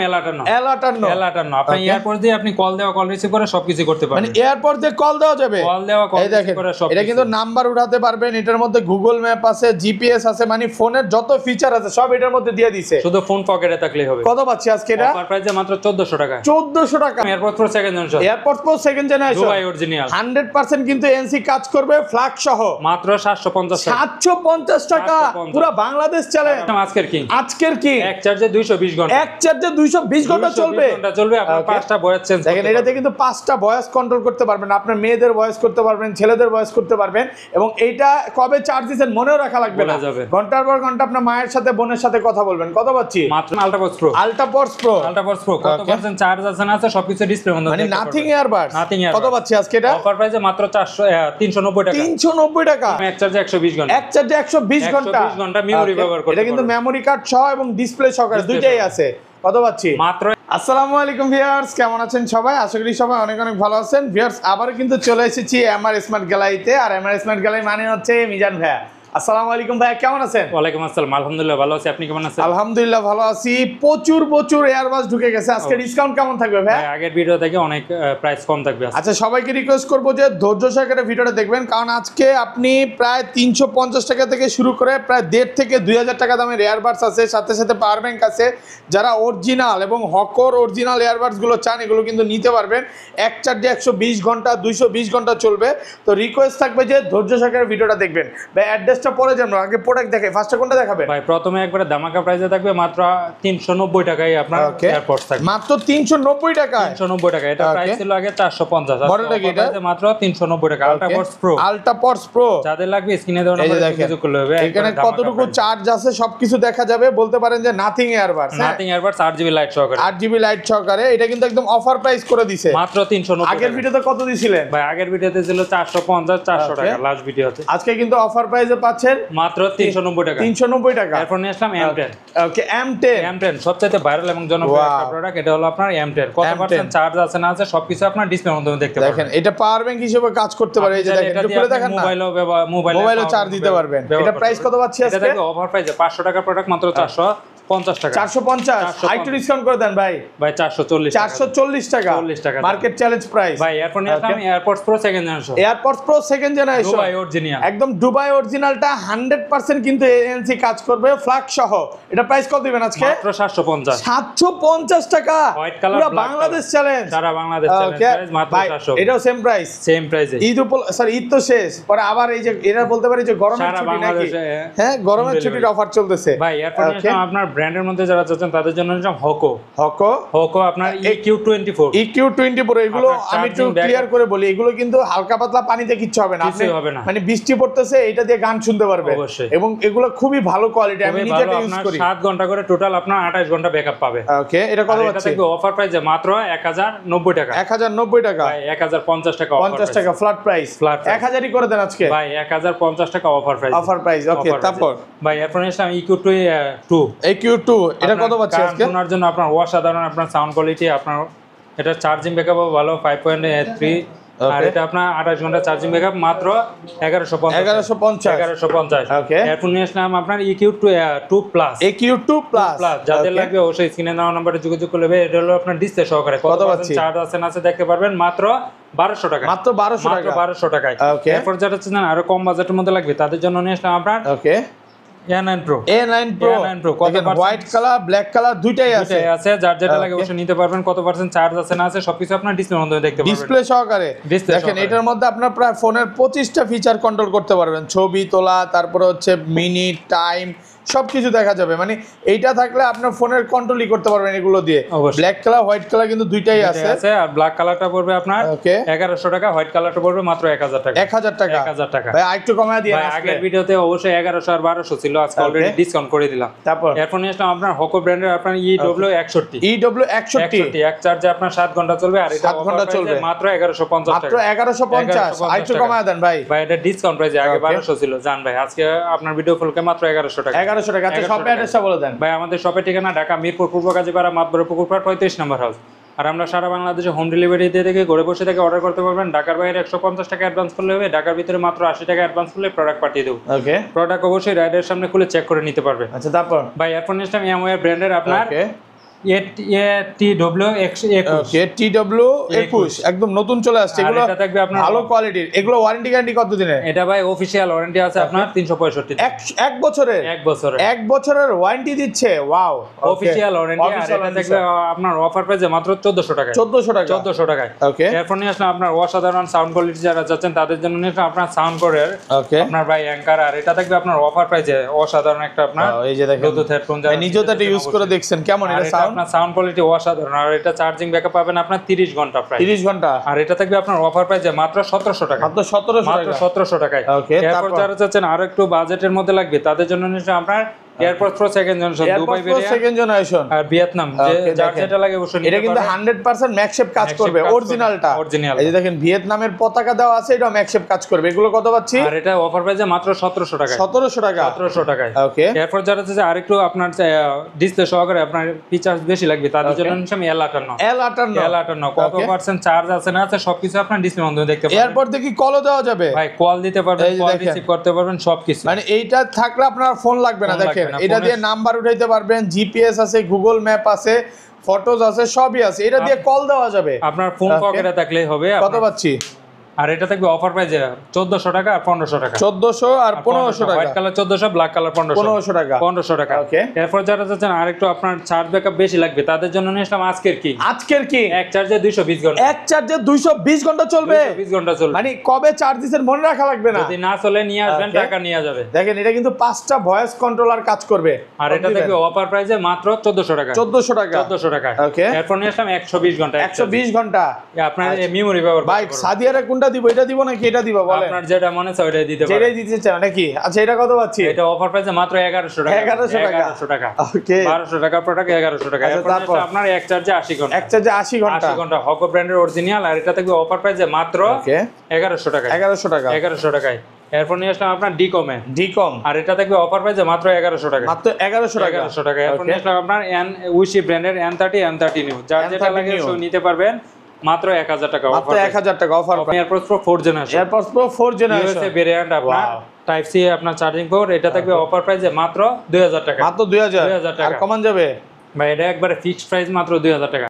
L58 আপনি airport দিয়ে আপনি কল দেওয়া কল রিসিভ করে সবকিছু করতে পারবেন। মানে এয়ারপোর্ট দিয়ে কল দেওয়া যাবে, কল দেওয়া কল রিসিভ করে সব। এটা কিন্তু নাম্বার উঠাতে পারবেন, এটার মধ্যে গুগল ম্যাপ আছে, জিপিএস আছে, মানে ফোনের যত ফিচার আছে সব এটার মধ্যে দিয়ে দিয়েছে। শুধু ফোন পকেটে থাকলেই হবে। কত পাচ্ছি আজকে এটা? অফার প্রাইসে মাত্র 1400 টাকা। 1400 টাকা। Airport pro second generation, airport pro second generation Dubai original 100% কিন্তু এনসি কাজ করবে ফ্ল্যাগ সহ, মাত্র 750 টাকা। 750 টাকা পুরো বাংলাদেশ চ্যালেঞ্জ। আজকের কি এক চার্জে 220 ঘন্টা, এক চার্জে 220 ঘন্টা চলবে। আপনার পাঁচটা ভয়েস চেঞ্জ দেখেন, এটাতে কিন্তু 5টা ভয়েস কন্ট্রোল করতে পারবেন, আপনার মেয়েদের ভয়েস করতে পারবেন, ছেলেদের ভয়েস করতে পারবেন। এবং এইটা কবে চার্জ দিবেন মনেও রাখা লাগবে না, ঘন্টার পর ঘন্টা আপনার মায়ের সাথে বোনের সাথে কথা বলবেন। কত পাচ্ছি? মাত্র আল্ট্রাবক্স প্রো। আল্ট্রাবক্স প্রো কত পার্সেন্ট চার্জ আছে না আছে সবকিছু ডিসপ্লে মধ্যে, মানে নাথিং এয়ারবাডস। কত পাচ্ছি আজকে এটা? অফার প্রাইসে মাত্র 390 টাকা। 390 টাকা। এক চার্জে 120 ঘন্টা, এক চার্জে 120 ঘন্টা মেমরি ব্যবহার করতে। এটা কিন্তু মেমরি কার্ড সহ এবং ডিসপ্লে সহকারে দুইটাই আছে। কত পাচ্ছি? মাত্র। আসসালামু আলাইকুম ভিউয়ার্স, কেমন আছেন সবাই? আশা করি সবাই অনেক অনেক ভালো আছেন। ভিউয়ার্স, আবার কিন্তু চলে এসেছি এমআর স্মার্ট গ্যালারিতে। আর এমআর স্মার্ট গ্যালারি মানে হচ্ছে মিজান ভাইয়া। আসসালামু আলাইকুম ভাইয়া, কেমন আছেন? ওয়ালাইকুম আসসালাম, আলহামদুলিল্লাহ ভালো আছি, আপনি কেমন আছেন? আলহামদুলিল্লাহ ভালো আছি। প্রচুর এয়ারবাস ঢুকে গেছে। আজকে ডিসকাউন্ট কেমন থাকবে ভাই? আগের ভিডিও থেকে অনেক প্রাইস কম থাকবে। আচ্ছা, সবাইকে রিকোয়েস্ট করবো যে ধৈর্য সহকারে ভিডিওটা দেখবেন, কারণ আজকে আপনি প্রায় 350 টাকা থেকে শুরু করে প্রায় 1.5 থেকে 2000 টাকা দামের এয়ারবাস আছে, সাথে সাথে পাওয়ার ব্যাংক আছে। যারা অরিজিনাল এবং হকর অরিজিনাল এয়ারবাসগুলো চান এগুলো কিন্তু নিতে পারবেন। এক চার্জে 120 ঘন্টা 220 ঘন্টা চলবে। তো রিকোয়েস্ট থাকবে যে ধৈর্য সহকারে ভিডিওটা দেখবেন। ভাই অ্যাড্রেসটা পরে জানো, আগে প্রোডাক্ট দেখাই। ফার্স্টে কোনটা দেখাবেন ভাই? প্রথমে একবারে ধামাকা প্রাইসে থাকবে মাত্র 390 টাকায় আপনার এয়ারপোর্ট থাকবে। মাত্র 390 টাকা। 390 টাকা। এটা প্রাইস ছিল আগে 450। মডেলটা কি এটা? মাত্র 390 টাকা। আল্ট্রাবক্স প্রো যাদের লাগবে স্ক্রিনে দেওয়া নাম্বারে যোগাযোগ করলে হবে। এখানে কতটুকু চার্জ আছে সবকিছু দেখা যাবে। বলতে পারেন যে nothing earbuds, nothing earbuds 8GB light সহকারে। 8GB লাইট সহকারে। এটা কিন্তু একদম অফার প্রাইস করে দিয়েছে মাত্র 390। আগের ভিডিওতে কত দিছিলেন ভাই? আগের ভিডিওতে ছিল 450 400 টাকা লাস্ট ভিডিওতে। আজকে কিন্তু অফার প্রাইসে পাচ্ছেন মাত্র 390 টাকা। 390 টাকা। এরপর নিয়ে আসলাম M10। ওকে, M10 সবচেয়ে ভাইরাল এবং জনপ্রিয় একটা প্রোডাক্ট। এটা হলো আপনার M10। কত পার্সেন্ট চার্জ আছে না আছে সবকিছু আপনার ডিসপ্লের মধ্যে দেখতে পাবেন। দেখেন, এটা পাওয়ার ব্যাংক হিসেবে কাজ করতে পারে। এই যে দেখেন, একটু করে দেখেন না, মোবাইলও চার্জ দিতে পারবেন। এটা প্রাইস কত পাচ্ছি আজকে? এটা অফার প্রাইসে 500 টাকা প্রোডাক্ট মাত্র 450 টাকা। 450 আইটু ডিসকাউন্ট করে দেন ভাই। 440 টাকা। Market challenge price. ভাই এরপর নিয়ে আসলাম AirPods pro second generation. AirPods pro second generation Dubai original, একদম দুবাই অরিজিনালটা 100% কিন্তু এএনসি কাজ করবে ফ্ল্যাগ সহ। এটা প্রাইস কত দিবেন আজকে? মাত্র 750। 750 টাকা। হোয়াইট কালার, পুরো বাংলাদেশ চ্যালেঞ্জ। সারা বাংলাদেশ চ্যালেঞ্জ মাত্র 700। এটাও সেম প্রাইস, সেম প্রাইসে। ঈদ তো শেষ, পরে আবার এই যে এরা বলতে পারি যে গরমের ছুটি নাকি? হ্যাঁ, গরমের ছুটির অফার চলতেছে। ভাই এরপর নিয়ে আসলাম আপনার ব্র্যান্ডের মধ্যে যারা চাচ্ছেন তাদের জন্য নিলাম হকো আপনার EQ24। এগুলো আমি একটু ক্লিয়ার করে বলি, এগুলো কিন্তু হালকা পাতলা পানিতে কিচ্ছু হবে না, মানে বৃষ্টি পড়তেছে এটা দিয়ে গান শুনতে পারবে। এবং এগুলো খুবই ভালো কোয়ালিটি, আমি নিজে ইউজ করি। 7 ঘন্টা করে টোটাল আপনার 28 ঘন্টা ব্যাকআপ পাবে। ওকে, এটা কত পাচ্ছেন? এটা অফার প্রাইসে মাত্র 1090 টাকা। 1090 টাকা। ভাই 1050 টাকা। 50 টাকা ফ্ল্যাট প্রাইস। 1000ই করে দেন আজকে ভাই। 1050 টাকা অফার প্রাইস। ওকে, তারপর ভাই এরপর নিলাম EQ2। এটা কত পাচ্ছেন আজকে? শোনার জন্য আপনার অসাধারণ আপনার সাউন্ড কোয়ালিটি, আপনার এটা চার্জিং ব্যাকআপ ভালো 5.3। আর এটা আপনার 28 ঘন্টা চার্জিং ব্যাকআপ মাত্র 1150। ওকে, এরপর নিয়ে আসলাম আপনার EQ2 প্লাস। যাদের লাগবে অবশ্যই স্ক্রিনে দেওয়া নম্বরে যোগাযোগ করলে হবে। এটা হলো আপনার ডিসপ্লে সহকারে। কত পাচ্ছেন চার্জ আছে না আছে দেখতে পারবেন মাত্র 1200 টাকা। মাত্র 1200 টাকায়। এরপর যারা চাচ্ছেন আরো কম বাজেটের মধ্যে লাগবে তাদের জন্য নিয়ে আসলাম আপনার A9 Pro। White colour black colour দুইটাই আছে। যার যেটা লাগে অবশ্যই নিতে পারবেন। কত পার্সেন্ট চার্জ আছে না আছে সবকিছু আপনার ডিসপ্লের মধ্যে দেখতে পারবেন, ডিসপ্লে সহকারে। দেখেন, এটার মধ্যে আপনার প্রায় ফোনের 25টা ফিচার কন্ট্রোল করতে পারবেন। ছবি তোলা, তারপরে হচ্ছে মিনিট, টাইম, সবকিছু দেখা যাবে। মানে এইটা থাকলে আপনার ফোনের কন্ট্রোলই করতে পারবেন এগুলো দিয়ে। ব্ল্যাক কালার হোয়াইট কালার কিন্তু দুইটাই আছে। আর ব্ল্যাক কালারটা পড়বে আপনার 1100 টাকা, হোয়াইট কালারটা পড়বে মাত্র 1000 টাকা। 1000 টাকা। ভাই আরেকটু কমায় দিয়ে ভাই আগের ভিডিওতে অবশ্যই 1100 আর 1200 ছিল, আজকে অলরেডি ডিসকাউন্ট করে দিলাম। তারপর এরপর নিয়ে আসলাম আপনার হকো ব্র্যান্ডের আপনার EW61 এক চার্জে আপনার 7 ঘন্টা চলবে। আর এটা 7 ঘন্টা চলবে মাত্র 1150 টাকা। মাত্র 1150। আরেকটু কমায় দেন ভাই। ভাই এটা ডিসকাউন্ট প্রাইসে, আগে 1200 ছিল। জান ভাই আজকে আপনার ভিডিও ফুলকে মাত্র 1100 টাকা। 1100 টাকা। আচ্ছা, শপের অ্যাড্রেসটা বলে দেন ভাই। আমাদের শপের ঠিকানা ঢাকা মিরপুর পূর্ব কাজীপাড়া মাতবরের পুকুরপাড় 35 নম্বর হাউস। আর আমরা সারা বাংলাদেশে হোম ডেলিভারি দিয়ে থেকে ঘরে বসে থেকে অর্ডার করতে পারবেন। ঢাকার বাইরে 150 টাকা অ্যাডভান্স করলে হবে, ঢাকার ভিতরে মাত্র 80 টাকা অ্যাডভান্স করলে প্রোডাক্ট পাঠিয়ে দেব। ওকে, প্রোডাক্ট অবশ্যই রাইডারের সামনে খুলে চেক করে নিতে পারবে। আচ্ছা, তারপর ভাই এরপর নিলাম এমওয়ার ব্র্যান্ডের আপনার ATW21 TW21 একদম নতুন চলে আসছে। আর এগুলো এটা থাকবে আপনার ভালো কোয়ালিটির। এগুলো ওয়ারেন্টি গ্যারান্টি কত দিনের? এটা ভাই অফিশিয়াল ওয়ারেন্টি আছে আপনার 365 দিন। এক বছরের? 1 বছরের। 1 বছরের ওয়ারেন্টি দিচ্ছে। Wow, official warranty. আর এটা থাকবে আপনার অফার প্রাইসে মাত্র 1400 টাকায়। 1400 টাকা। 1400 টাকায়। ওকে। এরপর নিয়ে আসলে আপনার অসাধারণ সাউন্ড কোয়ালিটি যারা চাচ্ছেন তাদের জন্য নিয়ে আসলে আপনার সাউন্ড কোরের ওকে আপনার ভাই অ্যাঙ্কার। আর এটা থাকবে আপনার অফার প্রাইসে অসাধারণ একটা আপনার এই যে দেখেন ব্লুটুথ হেডফোন ভাই নিজেও তো এটা ইউজ করে দেখছেন কেমন এটা সাউন্ড? আপনার সাউন্ড কোয়ালিটি অসাধারণ। আর এটা চার্জিং ব্যাকআপ পাবেন আপনার 30 ঘন্টা প্রায়। 30 ঘন্টা। আর এটা থাকবে আপনার অফার প্রাইসে মাত্র 1700 টাকা। মাত্র 1700 মাত্র টাকা। 1700 টাকায়। ওকে। এরপর যারা চাচ্ছেন আরো একটু বাজেটের মধ্যে লাগবে তাদের জন্য নিশ্চয়ই আপনার AirPods pro second generation Dubai variant second generation আর ভিয়েতনাম যার যেটা লাগে অবশ্যই এটা কিন্তু 100% ম্যাকশেপ কাজ করবে অরিজিনালটা। অরিজিনাল। এই যে দেখেন ভিয়েতনামের পতাকা দেওয়া আছে, এটা ম্যাকশেপ কাজ করবে। এগুলো কত পাচ্ছি? আর এটা অফার প্রাইসে মাত্র 1700 টাকা। 1700 টাকা। 1700 টাকায়। ওকে। এরপর যারা চাচ্ছে আরেকটু আপনার ডিসপ্লে সহকারে আপনার ফিচারস বেশি লাগবে তাদের জন্য আমি L58 L58 কত পার্সেন্ট চার্জ আছে না আছে সবকিছু আপনার ডিসপ্লে মাধ্যমে দেখতে পাবেন। এরপর দেখি কলও দেওয়া যাবে ভাই কল দিতে পারবেন, কল রিসিভ করতে পারবেন সবকিছু। মানে এইটা থাকলে আপনার ফোন লাগবে না। দেখেন এটা দিয়ে নাম্বার উঠাইতে পারবেন, জিপিএস আছে, গুগল ম্যাপ আছে, ফটোজ আছে, সবই আছে। এটা দিয়ে কল দেওয়া যাবে। আপনার ফোন পকেটে থাকলেই হবে। কত পাচ্ছি? আর এটা থাকবে অফার প্রাইসে 1400 টাকা আর 1500 টাকা। 1400 আর 1500 টাকা। হোয়াইট কালার 1400, ব্ল্যাক কালার 1500 টাকা। 1500 টাকা। ওকে। এরপর যারা চাচ্ছেন আরেকটু আপনার চার্জ ব্যাকআপ বেশি লাগবে তাদের জন্য নিয়ে আসলাম আজকের কি এক চার্জে 220 ঘন্টা। এক চার্জে 220 ঘন্টা চলবে। 220 ঘন্টা চলবে। মানে কবে চার্জ দিবেন মনে রাখা লাগবে না। যদি না চলে নিয়ে আসবেন টাকা নিয়ে যাবে। দেখেন এটা কিন্তু 5টা ভয়েস কন্ট্রোলার কাজ করবে। আর এটা থাকবে অফার প্রাইসে মাত্র 1400 টাকা। 1400 টাকা। 1400 টাকা। ওকে। এরপর নিয়ে আসলাম 120 ঘন্টা। 120 ঘন্টা। আপনার মেমরি ব্যবহার ভাই সাদিয়ারে কোনটা দিব? এটা দিব নাকি এটা দিব বলেন? আপনার যেটা মনে চায় ওইটাই দিতে পারেন। যেটাই দিতে চান নাকি? আচ্ছা এটা কত পাচ্ছি? এটা অফার প্রাইসে মাত্র 1100 টাকা। 1100 টাকা। ওকে। 1200 টাকা প্রোডাক্ট 1100 টাকা। এরপর আপনার এক চার্জে 80 ঘন্টা। এক চার্জে 80 ঘন্টা। 80 ঘন্টা হকো ব্র্যান্ডের অরিজিনাল। আর এটা থাকবে অফার প্রাইসে মাত্র 1100 টাকা। 1100 টাকা। 1100 টাকায়। এরপর নিয়ে আসলাম আপনার ডিকম। আর এটা থাকবে অফার প্রাইসে মাত্র 1100 টাকা। মাত্র 1100 টাকা। 1100 টাকা। এরপর নিয়ে আসলাম আপনার উইশি ব্র্যান্ডের N30 N30 নিউ যার যেটা লাগে সব নিতে পারবেন মাত্র 1000 টাকা। মাত্র 1000 টাকা offer. AirPods pro 4 generation. AirPods pro 4 generation USA variant আপনার টাইপ সি আপনার চার্জিং পোর্ট। এটা থাকবে অফার প্রাইসে মাত্র 2000 টাকা। মাত্র 2000 টাকা। আর কমান যাবে? ভাই এটা একবারে ফিক্সড প্রাইস মাত্র 2000 টাকা।